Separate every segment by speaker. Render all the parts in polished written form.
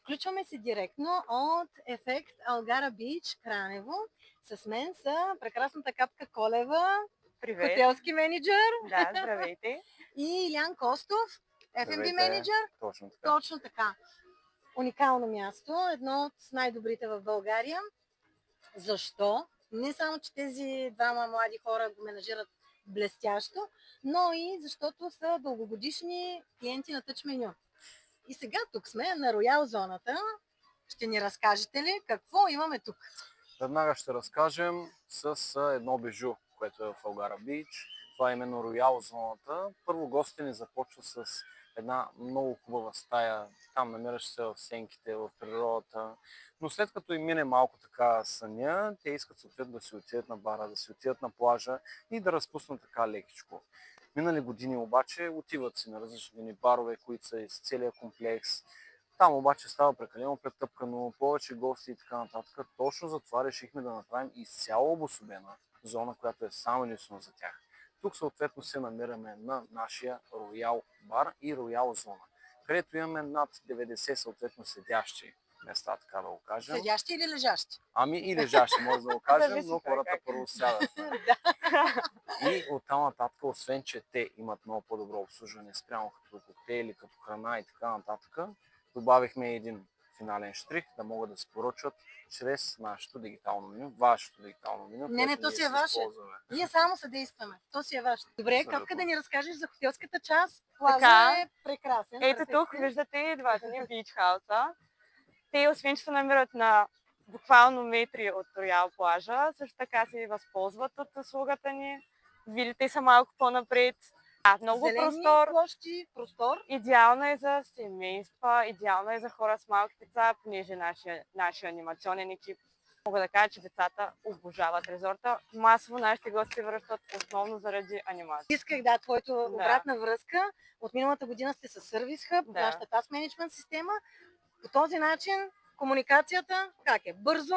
Speaker 1: Включваме се директно от Ефект Алгара Бич, Кранево. С мен са прекрасната Капка Колева,
Speaker 2: Привет!
Speaker 1: хотелски менеджер,
Speaker 2: Да, здравейте!
Speaker 1: и Илян Костов, F&B
Speaker 3: Здравейте,
Speaker 1: менеджер.
Speaker 3: точно така.
Speaker 1: Точно така. Уникално място, едно от най-добрите в България. Защо? Не само, че тези двама млади хора го менажират блестящо, но и защото са дългогодишни клиенти на Touch Menu. И сега тук сме на Роял зоната. Ще ни разкажете ли какво имаме тук?
Speaker 3: Веднага ще разкажем с едно бижу, което е в Алгара Бич. Това е именно Роял зоната. Първо гостите ни започва с една много хубава стая. Там намираш се в сенките, в природата. Но след като им мине малко така съня, те искат съответно да си отидат на бара, да си отидат на плажа и да разпуснат така лекичко. Минали години обаче отиват си на различни барове, които са из целия комплекс. Там обаче става прекалено претъпкано, повече гости и така нататък. Точно затова решихме да направим изцяло обособена зона, която е само единствено за тях. Тук съответно се намираме на нашия Роял бар и Роял зона, където имаме над 90 съответно седящи места, така да го кажем.
Speaker 1: Седящи или лежащи?
Speaker 3: Ами и лежащи, може да го кажем,
Speaker 2: Зависи
Speaker 3: но
Speaker 2: кой
Speaker 3: хората
Speaker 2: как.
Speaker 3: първо сядат. И оттам нататък, освен че те имат много по-добро обслужване спрямо като коктейли, като храна и така нататък, добавихме един финален штрих, да могат да се поръчват чрез нашето дигитално меню, вашето дигитално меню.
Speaker 1: Не, то си е ваше. Ние само съдействаме. То си е ваше. Добре,
Speaker 3: Абсолютно.
Speaker 1: Капка, да ни разкажеш за хотелската част. Плажа
Speaker 2: Така.
Speaker 1: е прекрасен.
Speaker 2: Ето тук виждате двата ни бич хауса. Те, освен че се намират на буквално метри от Роял плажа, също така се възползват от услугата ни. Видите са малко по-напред. Много
Speaker 1: зелени
Speaker 2: простор.
Speaker 1: площи, простор.
Speaker 2: Идеално е за семейства, идеално е за хора с малки деца, понеже нашия анимационен екип, мога да кажа, че децата обожават резорта. Масово нашите гости се връщат основно заради анимация.
Speaker 1: Исках твоето обратна връзка. От миналата година сте със Service Hub, нашата Task Management система. По този начин комуникацията как е?
Speaker 2: Бързо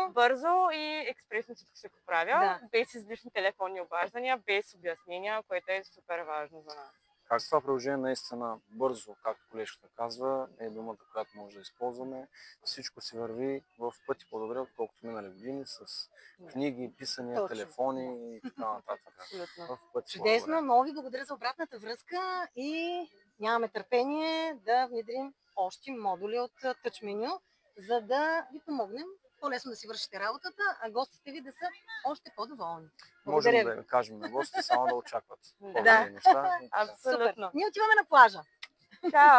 Speaker 2: и експресно всичко се поправя,
Speaker 1: Да.
Speaker 2: без излишни телефонни обаждания, без обяснения, което е супер важно за нас.
Speaker 3: Как това приложение наистина бързо, както колежката казва, е думата, която може да използваме. Всичко си върви в пъти по-добре, отколкото минали години с книги, писания,
Speaker 1: Точно.
Speaker 3: телефони и така нататък.
Speaker 2: Абсолютно.
Speaker 1: Чудесно, много ви благодаря за обратната връзка и нямаме търпение да внедрим още модули от Touch Menu, за да ви помогнем по-лесно да си вършите работата, а гостите ви да са още по-доволни.
Speaker 3: Можем
Speaker 1: Благодаря ви.
Speaker 3: да кажем на гости само да очакват
Speaker 2: Да.
Speaker 3: по-добри неща.
Speaker 2: Абсолютно.
Speaker 1: Ние отиваме на плажа.
Speaker 2: Чао!